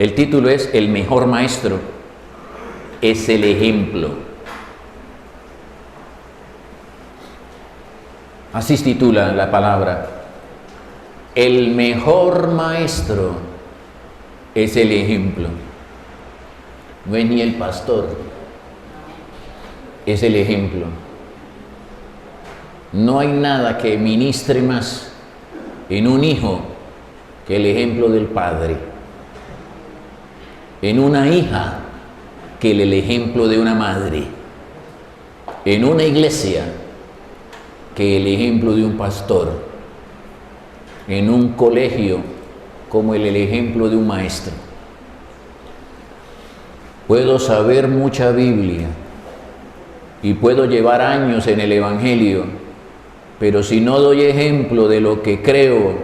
El título es El mejor maestro es el ejemplo. Así se titula la palabra. El mejor maestro es el ejemplo. No es ni el pastor, es el ejemplo. No hay nada que ministre más en un hijo que el ejemplo del padre. En una hija que el ejemplo de una madre. En una iglesia que el ejemplo de un pastor. En un colegio como el ejemplo de un maestro. Puedo saber mucha Biblia y puedo llevar años en el Evangelio, pero si no doy ejemplo de lo que creo,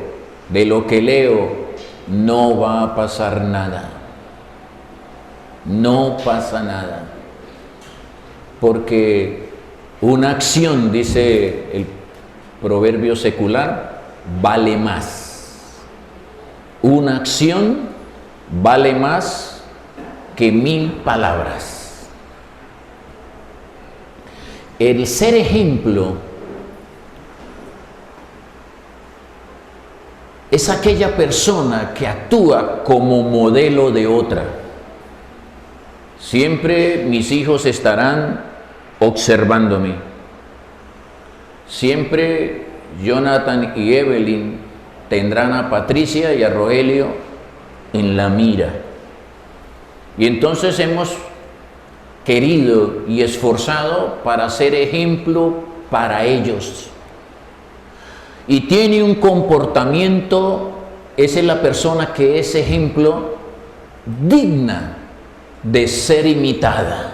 de lo que leo, no va a pasar nada. No pasa nada. Porque una acción, dice el proverbio secular, vale más. Una acción vale más que 1000 palabras. El ser ejemplo es aquella persona que actúa como modelo de otra. Siempre mis hijos estarán observándome. Siempre Jonathan y Evelyn tendrán a Patricia y a Rogelio en la mira. Y entonces hemos querido y esforzado para ser ejemplo para ellos. Y tiene un comportamiento, esa es la persona que es ejemplo, digna de ser imitada.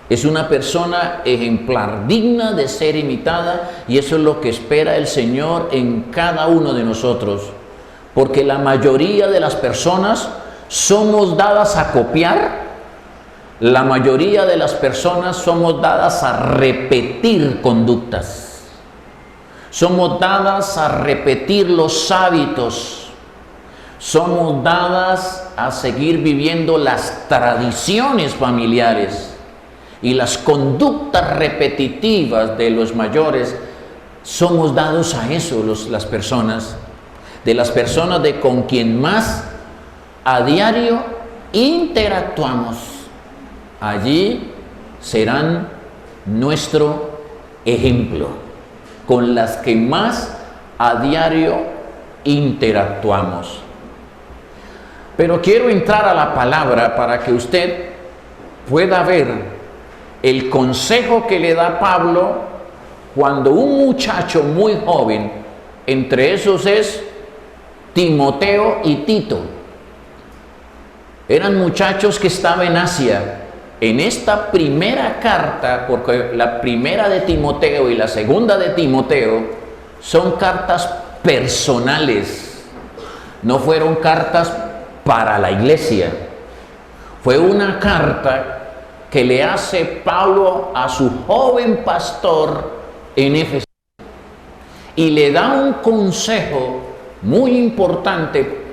Es una persona ejemplar, digna de ser imitada, y eso es lo que espera el Señor en cada uno de nosotros. Porque la mayoría de las personas somos dadas a copiar, la mayoría de las personas somos dadas a repetir conductas, somos dadas a repetir los hábitos, somos dadas a seguir viviendo las tradiciones familiares y las conductas repetitivas de los mayores. Somos dados a eso las personas, de las personas de con quien más a diario interactuamos. Allí serán nuestro ejemplo, con las que más a diario interactuamos. Pero quiero entrar a la palabra para que usted pueda ver el consejo que le da Pablo cuando un muchacho muy joven, entre esos es Timoteo y Tito, eran muchachos que estaban en Asia. En esta primera carta, porque la primera de Timoteo y la segunda de Timoteo son cartas personales, no fueron cartas para la iglesia. Fue una carta que le hace Pablo a su joven pastor en Éfeso y le da un consejo muy importante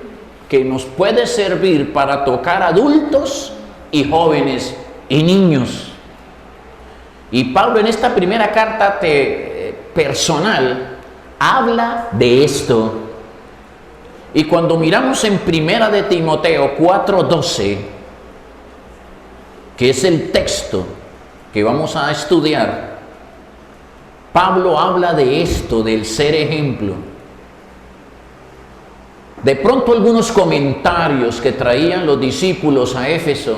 que nos puede servir para tocar adultos y jóvenes y niños. Y Pablo en esta primera carta personal habla de esto. Y cuando miramos en primera de Timoteo 4:12, que es el texto que vamos a estudiar, Pablo habla de esto, del ser ejemplo. De pronto algunos comentarios que traían los discípulos a Éfeso,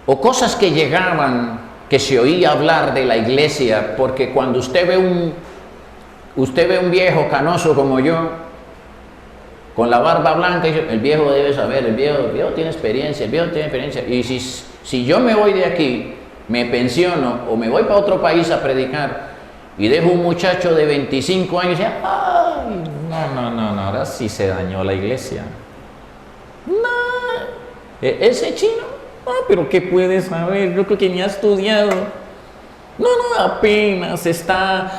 o cosas que llegaban, que se oía hablar de la iglesia, porque cuando usted ve un viejo canoso como yo, con la barba blanca, el viejo debe saber, el viejo tiene experiencia, y si yo me voy de aquí, me pensiono, o me voy para otro país a predicar, y dejo un muchacho de 25 años y dice, ¡ay! No, ahora sí se dañó la iglesia. No, ese chino, pero ¿qué puede saber? Yo creo que ni ha estudiado. No, apenas está,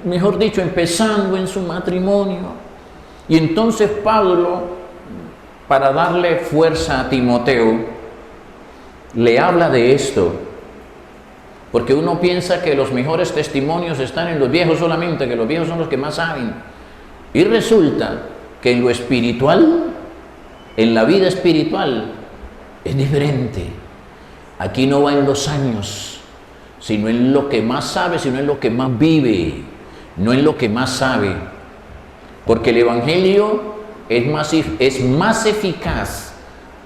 mejor dicho, empezando en su matrimonio. Y entonces Pablo para darle fuerza a Timoteo, le habla de esto. Porque uno piensa que los mejores testimonios están en los viejos solamente, que los viejos son los que más saben. Y resulta que en lo espiritual, en la vida espiritual, es diferente. Aquí no va en los años, sino en lo que más sabe, sino en lo que más vive, no en lo que más sabe. Porque el Evangelio es más eficaz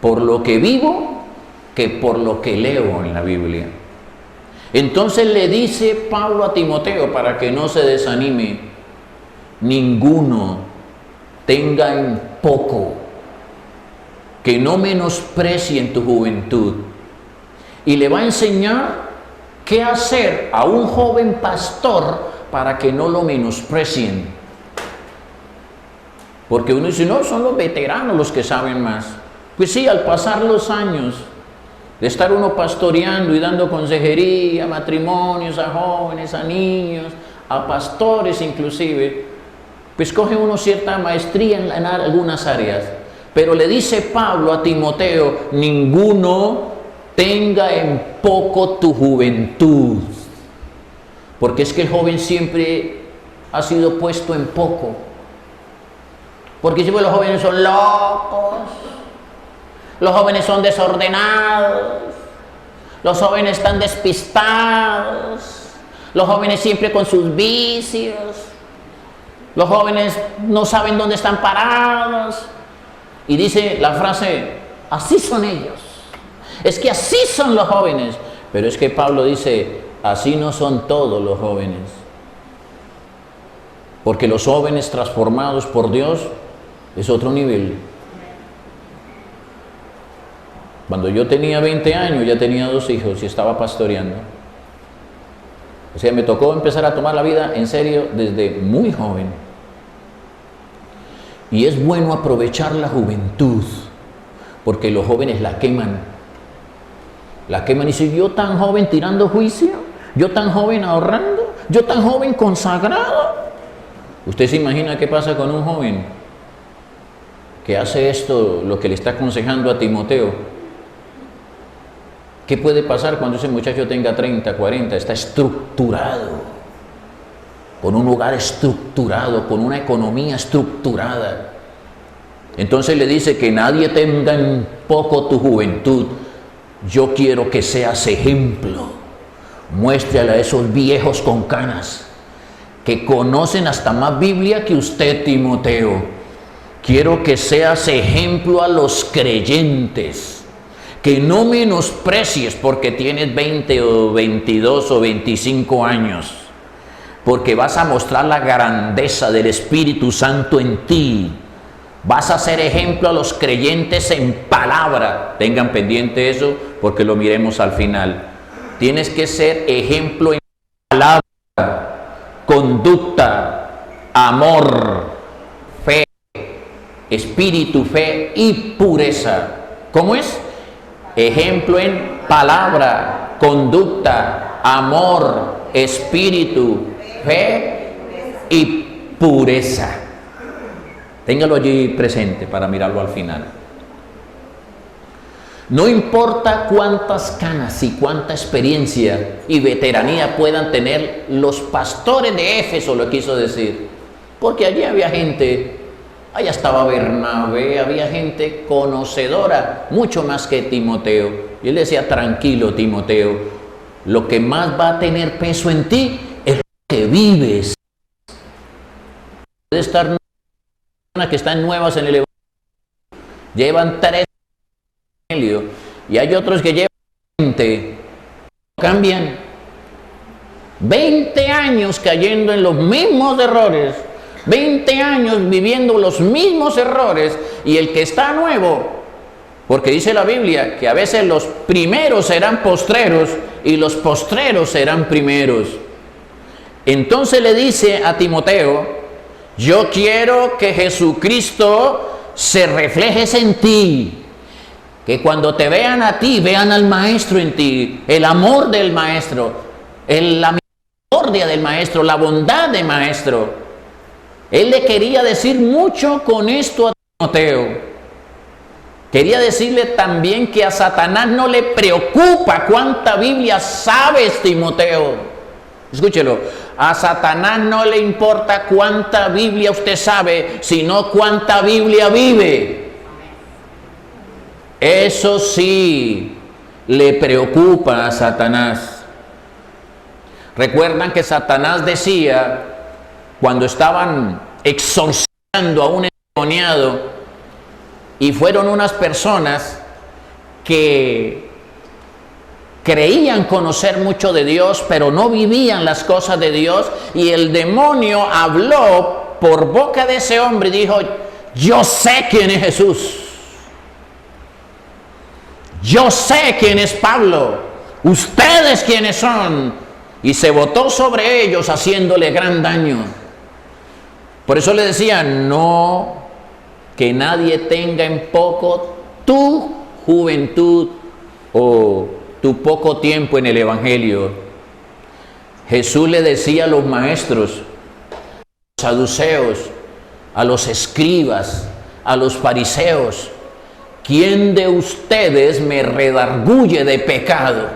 por lo que vivo que por lo que leo en la Biblia. Entonces le dice Pablo a Timoteo, para que no se desanime: ninguno tenga en poco, que no menosprecie en tu juventud. Y le va a enseñar qué hacer a un joven pastor para que no lo menosprecien. Porque uno dice, no, son los veteranos los que saben más. Pues sí, al pasar los años de estar uno pastoreando y dando consejería, matrimonios, a jóvenes, a niños, a pastores inclusive, pues coge uno cierta maestría en algunas áreas. Pero le dice Pablo a Timoteo: ninguno tenga en poco tu juventud. Porque es que el joven siempre ha sido puesto en poco. Porque siempre los jóvenes son locos, los jóvenes son desordenados, los jóvenes están despistados, los jóvenes siempre con sus vicios, los jóvenes no saben dónde están parados. Y dice la frase: así son ellos. Es que así son los jóvenes. Pero es que Pablo dice: así no son todos los jóvenes. Porque los jóvenes transformados por Dios es otro nivel. Cuando yo tenía 20 años ya tenía 2 hijos y estaba pastoreando. O sea, me tocó empezar a tomar la vida en serio desde muy joven. Y es bueno aprovechar la juventud, porque los jóvenes la queman. La queman y dicen: yo tan joven tirando juicio, yo tan joven ahorrando, yo tan joven consagrado. ¿Usted se imagina qué pasa con un joven que hace esto, lo que le está aconsejando a Timoteo? ¿Qué puede pasar cuando ese muchacho tenga 30, 40? Está estructurado, con un hogar estructurado, con una economía estructurada. Entonces le dice que nadie tenga en poco tu juventud. Yo quiero que seas ejemplo. Muéstrale a esos viejos con canas, que conocen hasta más Biblia que usted, Timoteo. Quiero que seas ejemplo a los creyentes. Que no menosprecies porque tienes 20 o 22 o 25 años. Porque vas a mostrar la grandeza del Espíritu Santo en ti. Vas a ser ejemplo a los creyentes en palabra. Tengan pendiente eso porque lo miremos al final. Tienes que ser ejemplo en palabra, conducta, amor, fe, espíritu, fe y pureza. ¿Cómo es? Ejemplo en palabra, conducta, amor, espíritu, fe y pureza. Téngalo allí presente para mirarlo al final. No importa cuántas canas y cuánta experiencia y veteranía puedan tener los pastores de Éfeso, lo quiso decir. Porque allí había gente, allá estaba Bernabé, había gente conocedora, mucho más que Timoteo. Y él decía: tranquilo, Timoteo, lo que más va a tener peso en ti es lo que vives. Puede estar personas que están nuevas en el Evangelio, llevan 3 años, y hay otros que llevan 20, cambian 20 años cayendo en los mismos errores, 20 años viviendo los mismos errores, y el que está nuevo, porque dice la Biblia que a veces los primeros serán postreros y los postreros serán primeros. Entonces le dice a Timoteo: yo quiero que Jesucristo se refleje en ti, que cuando te vean a ti, vean al Maestro en ti, el amor del Maestro, la misericordia del Maestro, la bondad del Maestro. Él le quería decir mucho con esto a Timoteo. Quería decirle también que a Satanás no le preocupa cuánta Biblia sabes, Timoteo. Escúchelo, a Satanás no le importa cuánta Biblia usted sabe, sino cuánta Biblia vive. Eso sí le preocupa a Satanás. Recuerdan que Satanás decía, cuando estaban exorcizando a un endemoniado, y fueron unas personas que creían conocer mucho de Dios, pero no vivían las cosas de Dios, y el demonio habló por boca de ese hombre y dijo: yo sé quién es Jesús, yo sé quién es Pablo, ustedes quiénes son, y se botó sobre ellos haciéndole gran daño. Por eso le decía: no, que nadie tenga en poco tu juventud o tu poco tiempo en el Evangelio. Jesús le decía a los maestros, a los saduceos, a los escribas, a los fariseos: ¿quién de ustedes me redarguye de pecado?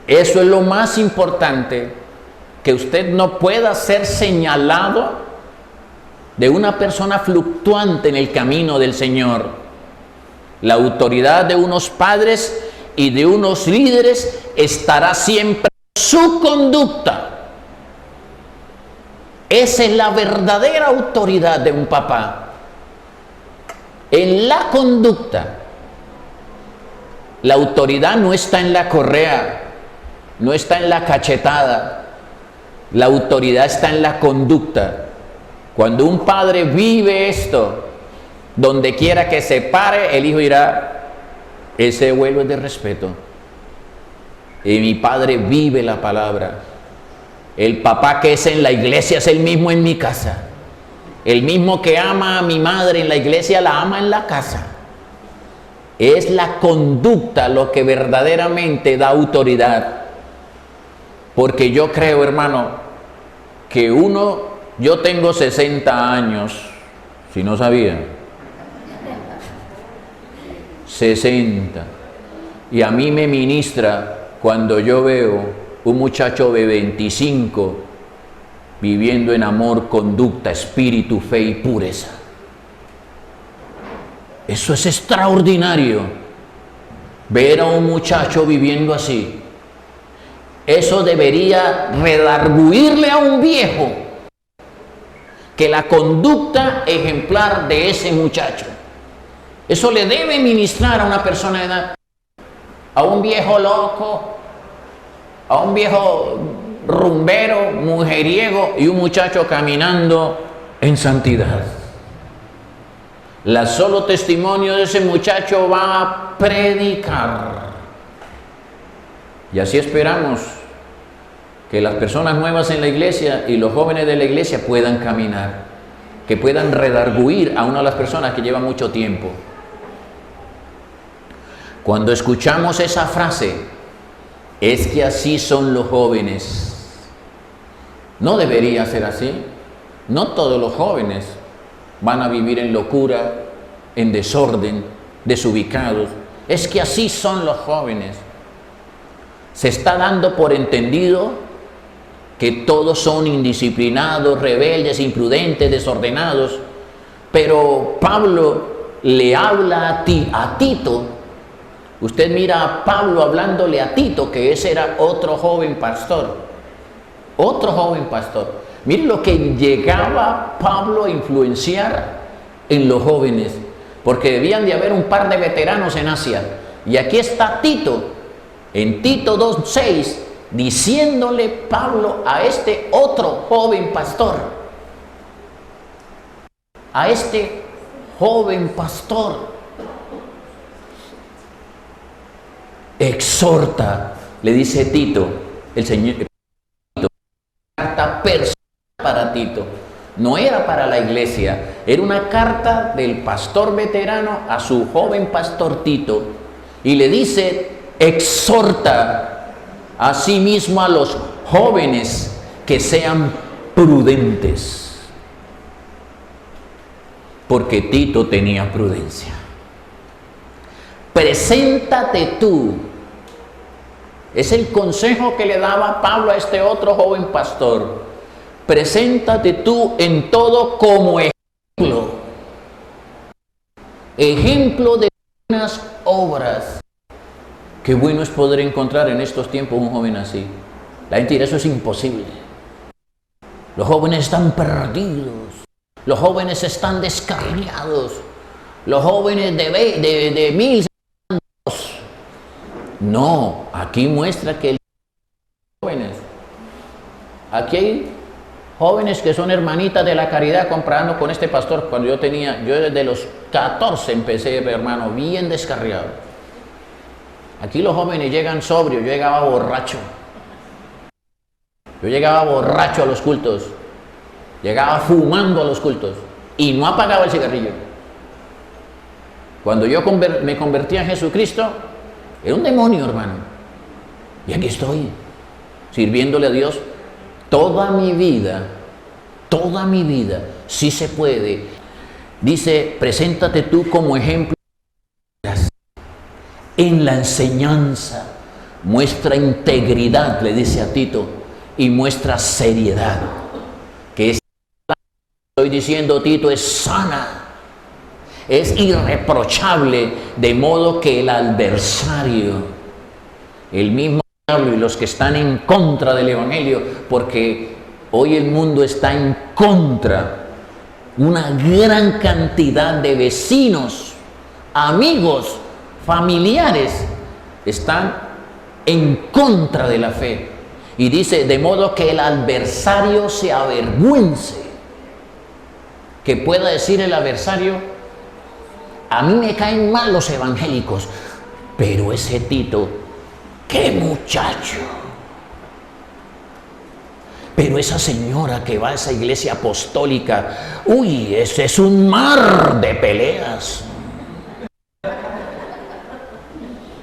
Eso es lo más importante, que usted no pueda ser señalado de una persona fluctuante en el camino del Señor. La autoridad de unos padres y de unos líderes estará siempre en su conducta. Esa es la verdadera autoridad de un papá, en la conducta. La autoridad no está en la correa, no está en la cachetada. La autoridad está en la conducta. Cuando un padre vive esto, donde quiera que se pare, el hijo dirá: ese vuelo es de respeto. Y mi padre vive la palabra. El papá que es en la iglesia es el mismo en mi casa. El mismo que ama a mi madre en la iglesia, la ama en la casa. Es la conducta lo que verdaderamente da autoridad. Porque yo creo, hermano, que yo tengo 60 años, si no sabía, 60, y a mí me ministra cuando yo veo un muchacho de 25 viviendo en amor, conducta, espíritu, fe y pureza. Eso es extraordinario, ver a un muchacho viviendo así. Eso debería redarguirle a un viejo que la conducta ejemplar de ese muchacho. Eso le debe ministrar a una persona de edad. A un viejo loco, a un viejo rumbero, mujeriego, y un muchacho caminando en santidad. La solo testimonio de ese muchacho va a predicar. Y así esperamos que las personas nuevas en la iglesia y los jóvenes de la iglesia puedan caminar, que puedan redarguir a una de las personas que llevan mucho tiempo. Cuando escuchamos esa frase, es que así son los jóvenes. No debería ser así. No todos los jóvenes van a vivir en locura, en desorden, desubicados. Es que así son los jóvenes. Se está dando por entendido que todos son indisciplinados, rebeldes, imprudentes, desordenados. Pero Pablo le habla a Tito. Usted mira a Pablo hablándole a Tito, que ese era otro joven pastor. Otro joven pastor. Mire lo que llegaba Pablo a influenciar en los jóvenes, porque debían de haber un par de veteranos en Asia. Y aquí está Tito, en Tito 2:6, diciéndole Pablo a este otro joven pastor, a este joven pastor: exhorta, le dice Tito, el Señor, carta personal para Tito. No era para la iglesia, era una carta del pastor veterano a su joven pastor Tito, y le dice: exhorta asimismo a los jóvenes que sean prudentes. porque Tito tenía prudencia. Preséntate tú. Es el consejo que le daba Pablo a este otro joven pastor. Preséntate tú en todo como ejemplo. Ejemplo de buenas obras. Qué bueno es poder encontrar en estos tiempos un joven así. La gente dirá, eso es imposible. Los jóvenes están perdidos. Los jóvenes están descarriados. Los jóvenes de 1000 años. No, aquí muestra que jóvenes. Aquí hay jóvenes que son hermanitas de la caridad comparando con este pastor. Cuando yo desde los 14 empecé, hermano, bien descarriado. Aquí los jóvenes llegan sobrios, yo llegaba borracho. Yo llegaba borracho a los cultos. Llegaba fumando a los cultos. Y no apagaba el cigarrillo. Cuando yo me convertí a Jesucristo, era un demonio, hermano. Y aquí estoy, sirviéndole a Dios toda mi vida, si se puede. Dice, preséntate tú como ejemplo en la enseñanza, muestra integridad, le dice a Tito, y muestra seriedad, que es, estoy diciendo, Tito, es sana, es irreprochable, de modo que el adversario, el mismo diablo y los que están en contra del evangelio, porque hoy el mundo está en contra, una gran cantidad de vecinos, amigos, familiares, están en contra de la fe. Y dice, de modo que el adversario se avergüence. Que pueda decir el adversario, a mí me caen mal los evangélicos, pero ese Tito, ¡qué muchacho! Pero esa señora que va a esa iglesia apostólica, ¡uy! Ese es un mar de peleas.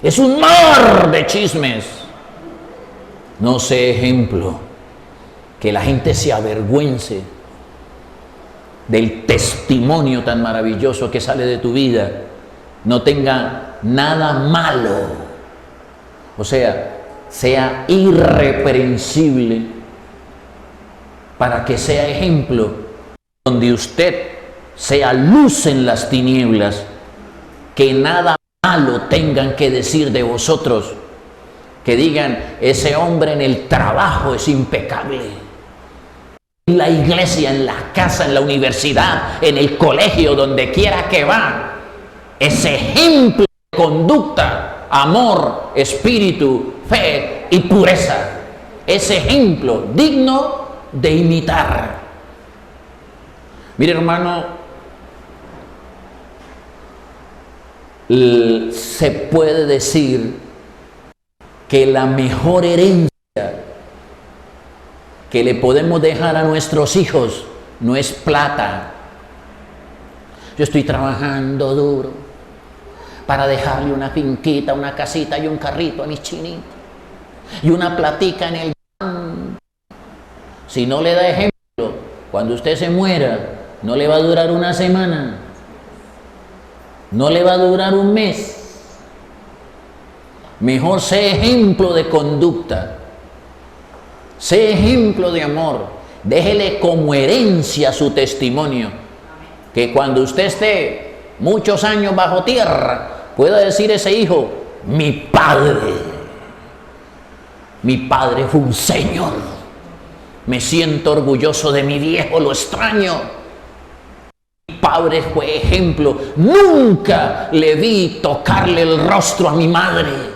Es un mar de chismes. No sé, ejemplo, que la gente se avergüence del testimonio tan maravilloso que sale de tu vida, no tenga nada malo, o sea irreprensible, para que sea ejemplo, donde usted sea luz en las tinieblas, que nada malo tengan que decir de vosotros, que digan, ese hombre en el trabajo es impecable, en la iglesia, en la casa, en la universidad, en el colegio, donde quiera que va, es ejemplo de conducta, amor, espíritu, fe y pureza, es ejemplo digno de imitar. Mire, hermano, se puede decir que la mejor herencia que le podemos dejar a nuestros hijos no es plata. Yo estoy trabajando duro para dejarle una finquita, una casita y un carrito a mis chinitos y una platica en el banco. Si no le da ejemplo, cuando usted se muera, no le va a durar una semana, no le va a durar un mes. Mejor sé ejemplo de conducta, sé ejemplo de amor, déjele como herencia su testimonio, que cuando usted esté muchos años bajo tierra, pueda decir ese hijo, mi padre fue un señor, me siento orgulloso de mi viejo, lo extraño. Mi padre fue ejemplo, nunca le vi tocarle el rostro a mi madre.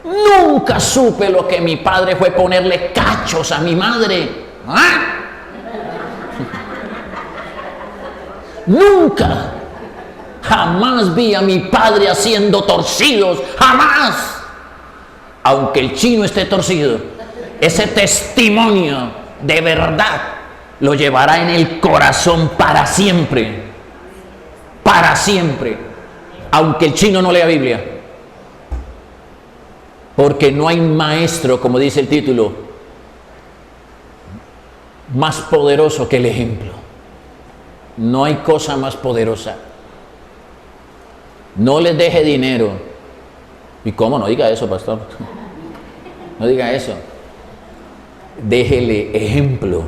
Nunca supe lo que mi padre fue ponerle cachos a mi madre. ¿Ah? Nunca, jamás vi a mi padre haciendo torcidos, jamás. Aunque el chino esté torcido, ese testimonio de verdad lo llevará en el corazón para siempre. Para siempre. Aunque el chino no lea Biblia. Porque no hay maestro, como dice el título, más poderoso que el ejemplo. No hay cosa más poderosa. No les deje dinero. ¿Y cómo? No diga eso, pastor. No diga eso. Déjele ejemplo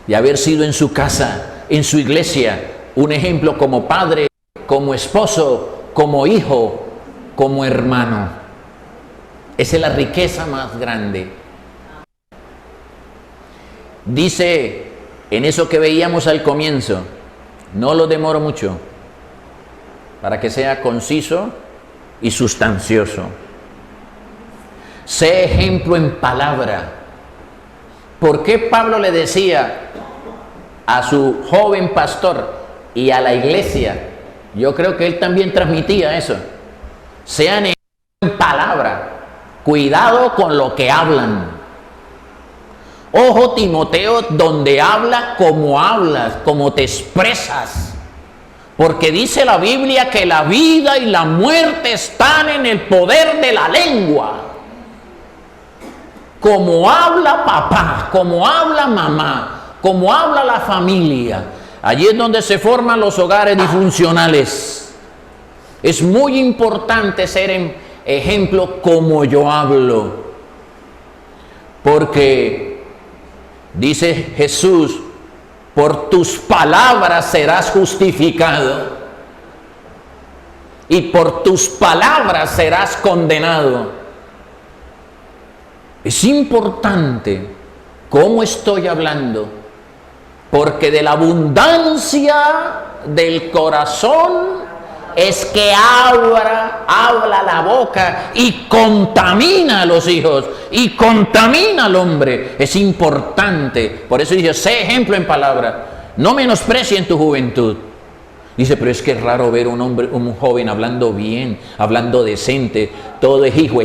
de haber sido en su casa, en su iglesia, un ejemplo como padre, como esposo, como hijo, como hermano. Esa es la riqueza más grande. Dice en eso que veíamos al comienzo, no lo demoro mucho, para que sea conciso y sustancioso. Sé ejemplo en palabra. ¿Por qué Pablo le decía a su joven pastor y a la iglesia? Yo creo que él también transmitía eso. Sean ejemplo en palabra. Cuidado con lo que hablan. Ojo, Timoteo, donde hablas, como te expresas. Porque dice la Biblia que la vida y la muerte están en el poder de la lengua. Como habla papá, como habla mamá, como habla la familia. Allí es donde se forman los hogares disfuncionales. Es muy importante ser ejemplo como yo hablo. Porque dice Jesús, por tus palabras serás justificado y por tus palabras serás condenado. Es importante cómo estoy hablando, porque de la abundancia del corazón es que habla la boca y contamina a los hijos y contamina al hombre. Es importante. Por eso dice, sé ejemplo en palabra. No menosprecien tu juventud. Dice, pero es que es raro ver un joven hablando bien, hablando decente. Todo es hijo.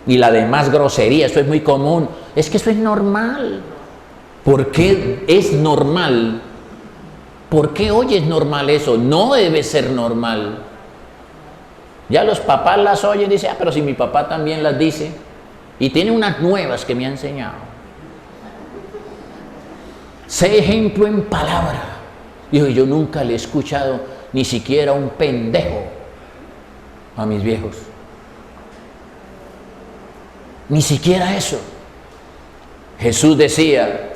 Y la demás grosería, eso es muy común. Es que eso es normal. ¿Por qué es normal? ¿Por qué hoy es normal eso? No debe ser normal. Ya los papás las oyen y dicen, pero si mi papá también las dice. Y tiene unas nuevas que me ha enseñado. Sé ejemplo en palabra. Dijo, yo nunca le he escuchado ni siquiera un pendejo a mis viejos. Ni siquiera eso. Jesús decía,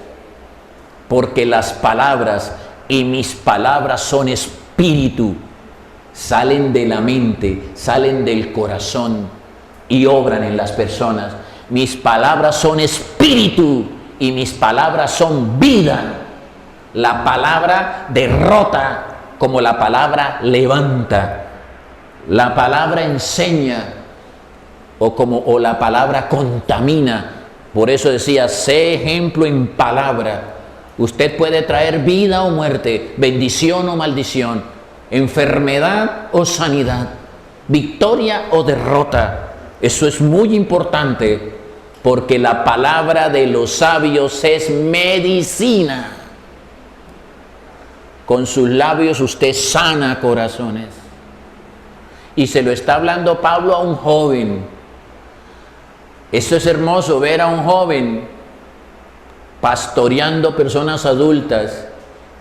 porque las palabras y mis palabras son espíritu, salen de la mente, salen del corazón y obran en las personas. Mis palabras son espíritu y mis palabras son vida. La palabra derrota como la palabra levanta. La palabra enseña o la palabra contamina. Por eso decía, sé ejemplo en palabra. Usted puede traer vida o muerte, bendición o maldición, enfermedad o sanidad, victoria o derrota. Eso es muy importante porque la palabra de los sabios es medicina. Con sus labios usted sana corazones. Y se lo está hablando Pablo a un joven. Esto es hermoso, ver a un joven pastoreando personas adultas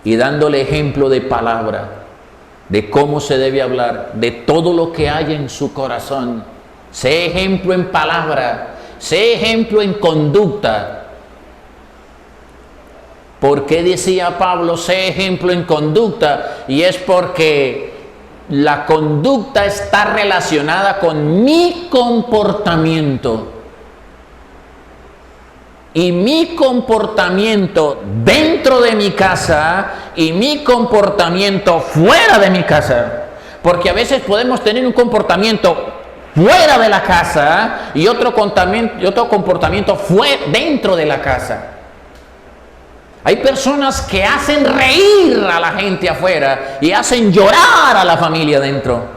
y dándole ejemplo de palabra, de cómo se debe hablar, de todo lo que hay en su corazón. Sé ejemplo en palabra, sé ejemplo en conducta. ¿Por qué decía Pablo, sé ejemplo en conducta? Y es porque la conducta está relacionada con mi comportamiento. Y mi comportamiento dentro de mi casa y mi comportamiento fuera de mi casa. Porque a veces podemos tener un comportamiento fuera de la casa y otro comportamiento dentro de la casa. Hay personas que hacen reír a la gente afuera y hacen llorar a la familia dentro.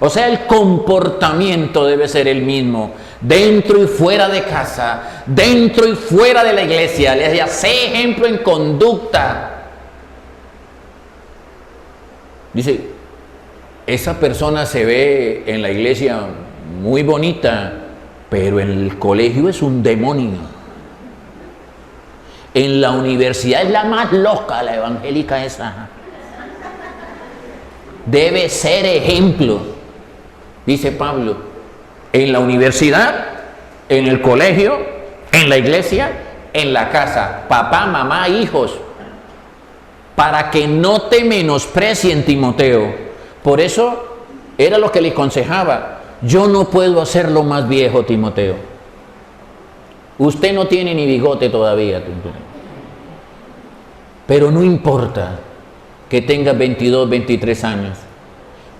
O sea, el comportamiento debe ser el mismo, dentro y fuera de casa, dentro y fuera de la iglesia. Les decía, sé ejemplo en conducta. Dice, esa persona se ve en la iglesia muy bonita, pero en el colegio es un demonio. en la universidad es la más loca, la evangélica esa. Debe ser ejemplo, dice Pablo, en la universidad, en el colegio, en la iglesia, en la casa, papá, mamá, hijos, para que no te menosprecien, Timoteo. Por eso era lo que le aconsejaba. Yo no puedo hacerlo más viejo, Timoteo. Usted no tiene ni bigote todavía, Timoteo. Pero no importa que tenga 22, 23 años.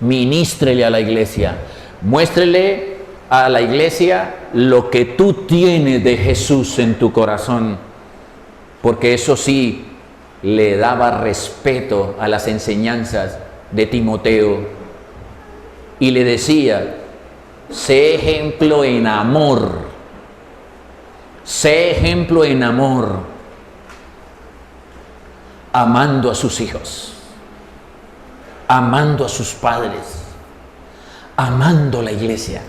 Ministrele a la iglesia. Muéstrele a la iglesia lo que tú tienes de Jesús en tu corazón. Porque eso sí, le daba respeto a las enseñanzas de Timoteo. Y le decía, sé ejemplo en amor. Sé ejemplo en amor. Amando a sus hijos, amando a sus padres, amando a la iglesia.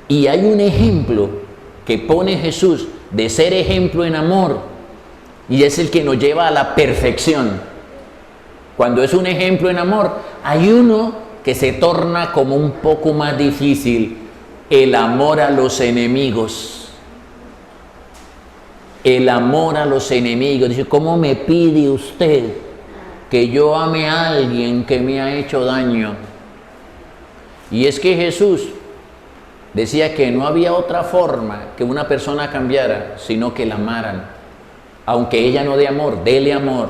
Y hay un ejemplo que pone Jesús de ser ejemplo en amor, y es el que nos lleva a la perfección. Cuando es un ejemplo en amor, hay uno que se torna como un poco más difícil: el amor a los enemigos. El amor a los enemigos. Dice, ¿cómo me pide usted que yo ame a alguien que me ha hecho daño? Y es que Jesús decía que no había otra forma que una persona cambiara, sino que la amaran. Aunque ella no dé amor, dele amor.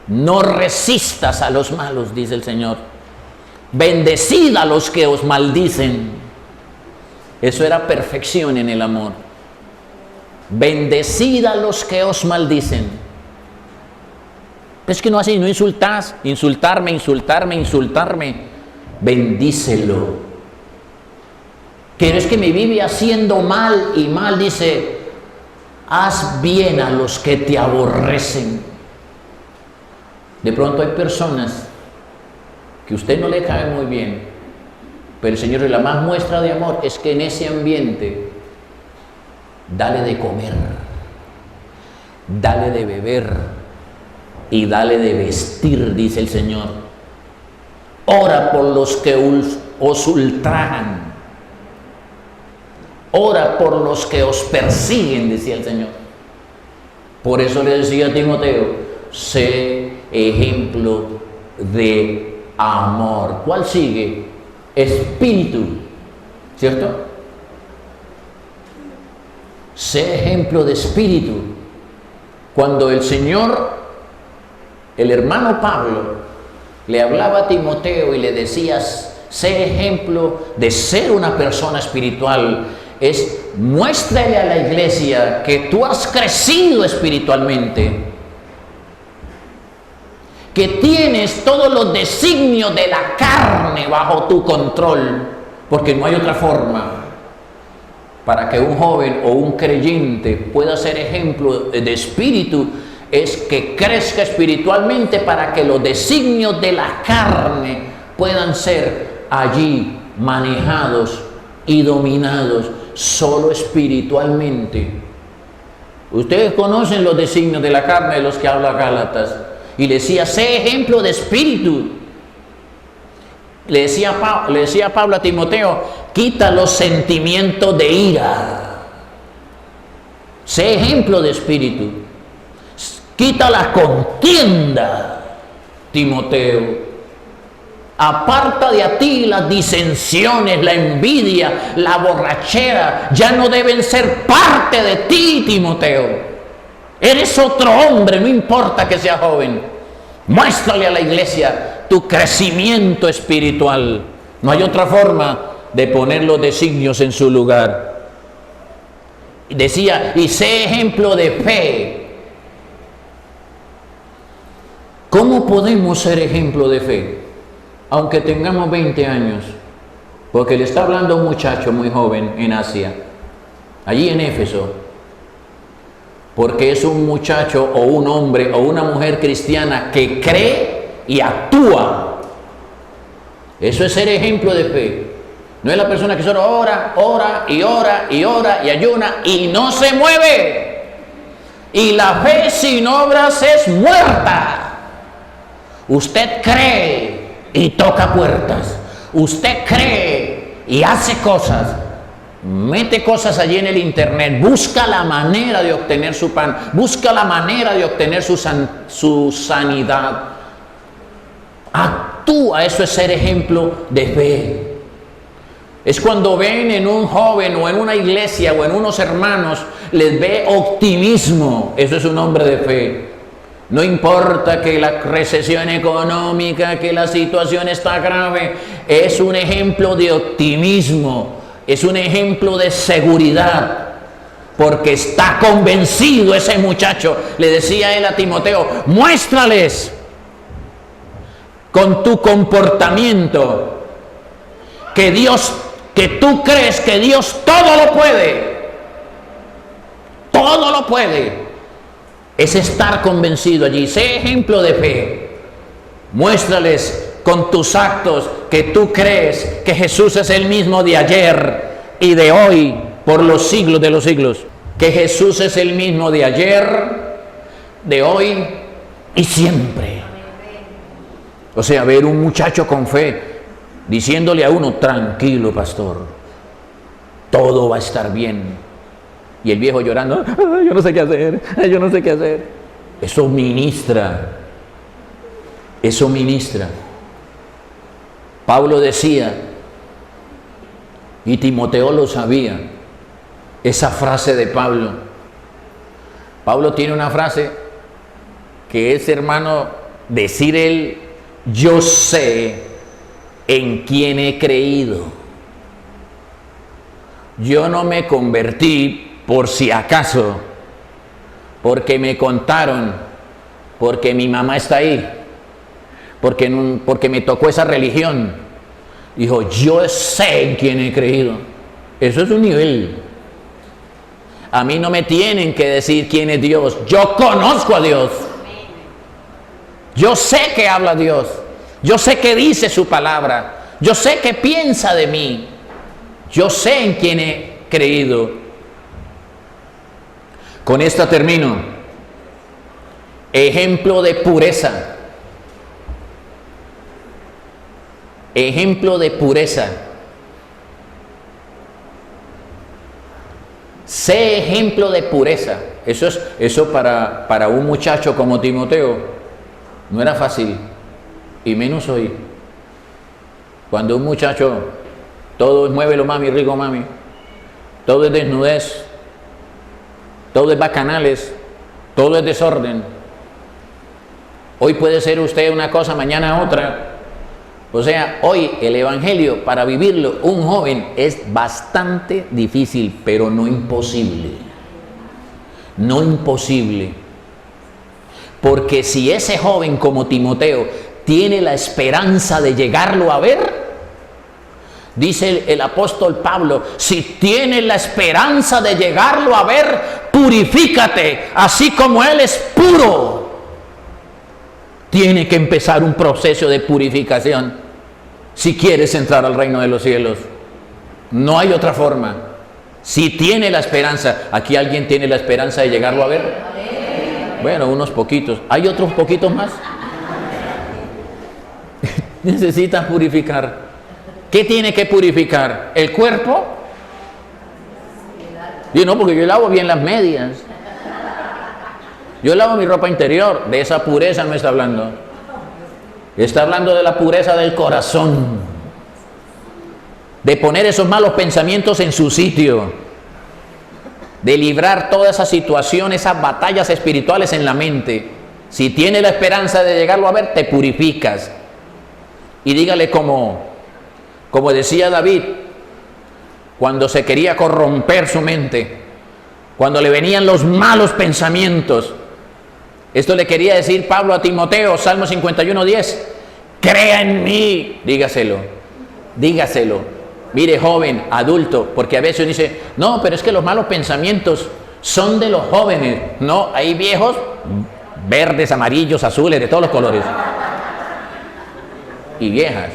No resistas a los malos, dice el Señor. Bendecid a los que os maldicen. Eso era perfección en el amor. Bendecid a los que os maldicen. Es que no así, no insultás, insultarme. Bendícelo. Que es que me vive haciendo mal y mal, dice, haz bien a los que te aborrecen. De pronto hay personas que a usted no le cae muy bien, pero el Señor, la más muestra de amor es que en ese ambiente dale de comer, dale de beber y dale de vestir, dice el Señor. Ora por los que os ultrajan, ora por los que os persiguen, decía el Señor. Por eso le decía a Timoteo, sé ejemplo de amor. ¿Cuál sigue? Espíritu, ¿cierto? Sé ejemplo de espíritu. Cuando el Señor, el hermano Pablo, le hablaba a Timoteo y le decía, sé ejemplo de ser una persona espiritual, es muéstrale a la iglesia que tú has crecido espiritualmente, que tienes todos los designios de la carne bajo tu control, porque no hay otra forma para que un joven o un creyente pueda ser ejemplo de espíritu, es que crezca espiritualmente para que los designios de la carne puedan ser allí manejados y dominados solo espiritualmente. Ustedes conocen los designios de la carne de los que habla Gálatas, y le decía, sé ejemplo de espíritu. Le decía Pablo a Timoteo, quita los sentimientos de ira. Sé ejemplo de espíritu. Quita la contienda, Timoteo. Aparta de a ti las disensiones, la envidia, la borrachera. Ya no deben ser parte de ti, Timoteo. Eres otro hombre, no importa que sea joven. Muéstrale a la iglesia tu crecimiento espiritual. No hay otra forma de poner los designios en su lugar. Decía, y sé ejemplo de fe. ¿Cómo podemos ser ejemplo de fe? Aunque tengamos 20 años. Porque le está hablando a un muchacho muy joven en Asia, allí en Éfeso. Porque es un muchacho o un hombre o una mujer cristiana que cree y actúa. Eso es ser ejemplo de fe. No es la persona que solo ora, ora y ora y ora y ayuna y no se mueve. Y la fe sin obras es muerta. Usted cree y toca puertas. Usted cree y hace cosas. Mete cosas allí en el internet. Busca la manera de obtener su pan. Busca la manera de obtener su sanidad. Actúa. Eso es ser ejemplo de fe. Es cuando ven en un joven o en una iglesia o en unos hermanos, les ve optimismo. Eso es un hombre de fe. No importa que la recesión económica, que la situación está grave, es un ejemplo de optimismo, es un ejemplo de seguridad, porque está convencido ese muchacho. Le decía él a Timoteo, muéstrales con tu comportamiento que tú crees que Dios todo lo puede. Todo lo puede. Es estar convencido allí. Sé ejemplo de fe. Muéstrales con tus actos que tú crees que Jesús es el mismo de ayer y de hoy por los siglos de los siglos. Que Jesús es el mismo de ayer, de hoy y siempre. O sea, ver un muchacho con fe diciéndole a uno, tranquilo pastor, todo va a estar bien. Y el viejo llorando, yo no sé qué hacer, yo no sé qué hacer. Eso ministra. Eso ministra. Pablo decía, y Timoteo lo sabía, esa frase de Pablo. Pablo tiene una frase que es, hermano, decir él, yo sé en quién he creído. Yo no me convertí por si acaso, porque me contaron, porque mi mamá está ahí, porque me tocó esa religión. Dijo, yo sé en quién he creído. Eso es un nivel. A mí no me tienen que decir quién es Dios. Yo conozco a Dios. Yo sé que habla Dios. Yo sé que dice su palabra. Yo sé que piensa de mí. Yo sé en quién he creído. Con esta termino. Ejemplo de pureza. Ejemplo de pureza. Sé ejemplo de pureza. Eso para un muchacho como Timoteo no era fácil, y menos hoy. Cuando un muchacho, todo es muévelo mami, rico mami, todo es desnudez, todo es bacanales, todo es desorden. Hoy puede ser usted una cosa, mañana otra. O sea, hoy el evangelio, para vivirlo un joven, es bastante difícil, pero no imposible. No imposible. Porque si ese joven como Timoteo tiene la esperanza de llegarlo a ver, dice el apóstol Pablo, si tienes la esperanza de llegarlo a ver, purifícate, así como él es puro. Tiene que empezar un proceso de purificación si quieres entrar al reino de los cielos. No hay otra forma. Si tiene la esperanza, aquí alguien tiene la esperanza de llegarlo a ver. Bueno, unos poquitos. ¿Hay otros poquitos más? Necesitas purificar. ¿Qué tiene que purificar? ¿El cuerpo? Y no, porque yo lavo bien las medias. Yo lavo mi ropa interior. De esa pureza no está hablando. Está hablando de la pureza del corazón. De poner esos malos pensamientos en su sitio. De librar toda esa situación, esas batallas espirituales en la mente. Si tiene la esperanza de llegarlo a ver, te purificas. Y dígale como decía David, cuando se quería corromper su mente, cuando le venían los malos pensamientos. Esto le quería decir Pablo a Timoteo, Salmo 51:10. Crea en mí, dígaselo. Mire, joven, adulto, porque a veces dice, no, pero es que los malos pensamientos son de los jóvenes. No, hay viejos, verdes, amarillos, azules, de todos los colores. Y viejas.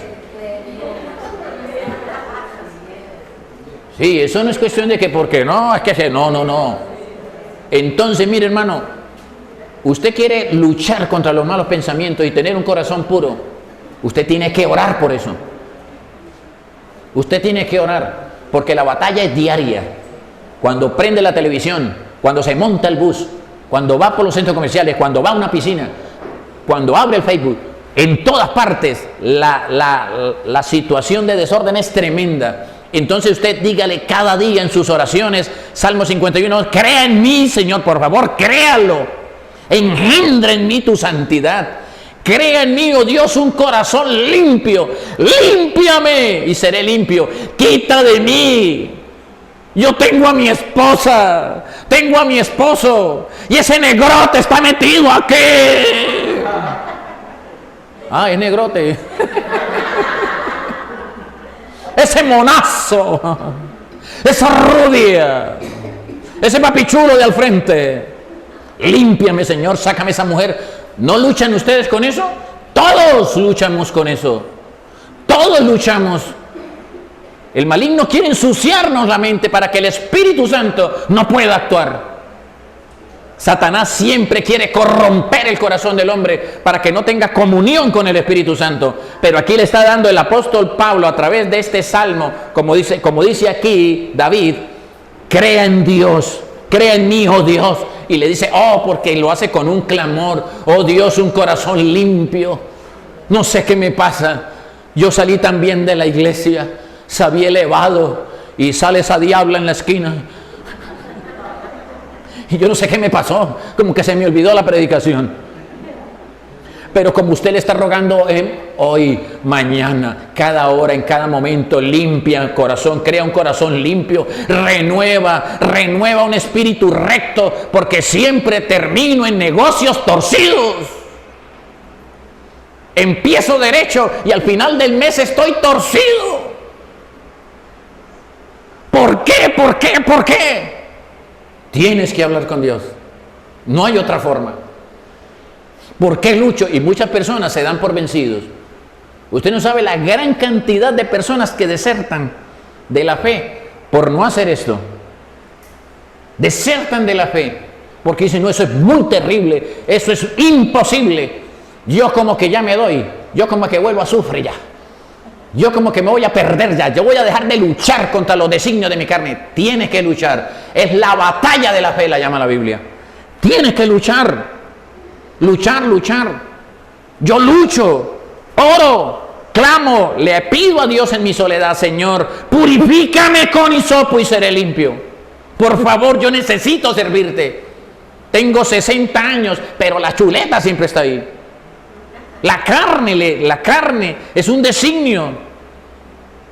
Sí, eso no es cuestión de que porque no, es que no. Entonces, mire hermano, usted quiere luchar contra los malos pensamientos y tener un corazón puro, usted tiene que orar por eso. Usted tiene que orar, porque la batalla es diaria. Cuando prende la televisión, cuando se monta el bus, cuando va por los centros comerciales, cuando va a una piscina, cuando abre el Facebook, en todas partes la situación de desorden es tremenda. Entonces usted dígale cada día en sus oraciones, Salmo 51, crea en mí, Señor, por favor, créalo. Engendra en mí tu santidad. Crea en mí, oh Dios, un corazón limpio. Límpiame y seré limpio. Quita de mí. Yo tengo a mi esposa, tengo a mi esposo, y ese negrote está metido aquí. Ah, es negrote. Ese monazo, esa rubia, ese papichulo de al frente. Límpiame, Señor, sácame esa mujer. ¿No luchan ustedes con eso? Todos luchamos con eso. Todos luchamos. El maligno quiere ensuciarnos la mente para que el Espíritu Santo no pueda actuar. Satanás siempre quiere corromper el corazón del hombre para que no tenga comunión con el Espíritu Santo. Pero aquí le está dando el apóstol Pablo a través de este salmo, como dice aquí David, crea en Dios, crea en mí, oh Dios. Y le dice, oh, porque lo hace con un clamor, oh Dios, un corazón limpio. No sé qué me pasa. Yo salí también de la iglesia, salí elevado y sale esa diabla en la esquina. Y yo no sé qué me pasó, como que se me olvidó la predicación. Pero como usted le está rogando hoy, mañana, cada hora, en cada momento, limpia el corazón, crea un corazón limpio, renueva un espíritu recto, porque siempre termino en negocios torcidos. Empiezo derecho y al final del mes estoy torcido. ¿Por qué? ¿Por qué? ¿Por qué? Tienes que hablar con Dios. No hay otra forma. ¿Por qué lucho? Y muchas personas se dan por vencidos. Usted no sabe la gran cantidad de personas que desertan de la fe por no hacer esto. Desertan de la fe porque dicen, no, eso es muy terrible, eso es imposible. Yo como que ya me doy, yo como que vuelvo a sufrir ya. Yo como que me voy a perder ya, yo voy a dejar de luchar contra los designios de mi carne. Tienes que luchar, es la batalla de la fe, la llama la Biblia. Tienes que luchar, luchar. Yo lucho, oro, clamo, le pido a Dios en mi soledad, Señor, purifícame con hisopo y seré limpio. Por favor, yo necesito servirte. Tengo 60 años, pero la chuleta siempre está ahí. La carne es un designio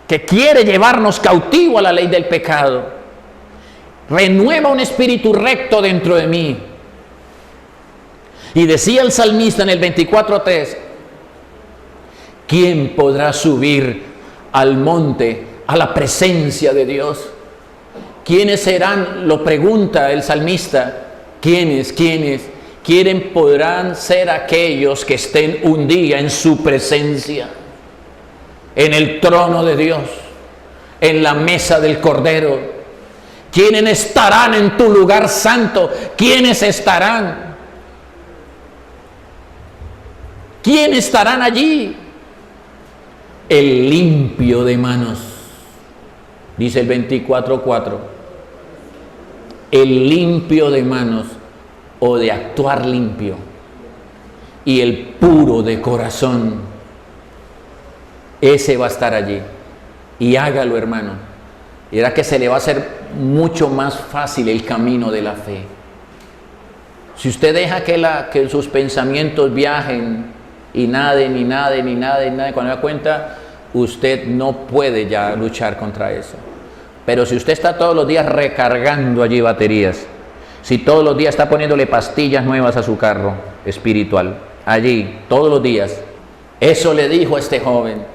que quiere llevarnos cautivo a la ley del pecado. Renueva un espíritu recto dentro de mí. Y decía el salmista en el 24:3, ¿quién podrá subir al monte, a la presencia de Dios? ¿Quiénes serán? Lo pregunta el salmista. ¿Quiénes? Podrán ser aquellos que estén un día en su presencia, en el trono de Dios, en la mesa del Cordero. ¿Quiénes estarán en tu lugar santo? ¿Quiénes estarán? ¿Quién estarán allí? El limpio de manos, dice el 24:4. El limpio de manos, o de actuar limpio, y el puro de corazón, ese va a estar allí. Y hágalo, hermano, y verá que se le va a hacer mucho más fácil el camino de la fe. Si usted deja que sus pensamientos viajen y naden, cuando da cuenta, usted no puede ya luchar contra eso. Pero si usted está todos los días recargando allí baterías, si todos los días está poniéndole pastillas nuevas a su carro espiritual, allí, todos los días, eso le dijo a este joven: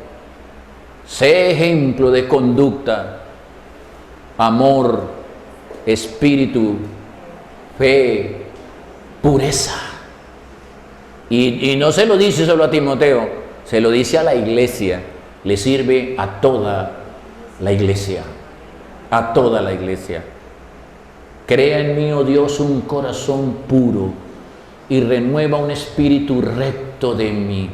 sé ejemplo de conducta, amor, espíritu, fe, pureza. Y no se lo dice solo a Timoteo, se lo dice a la iglesia, le sirve a toda la iglesia. a toda la iglesia. Crea en mí, oh Dios, un corazón puro y renueva un espíritu recto de mí.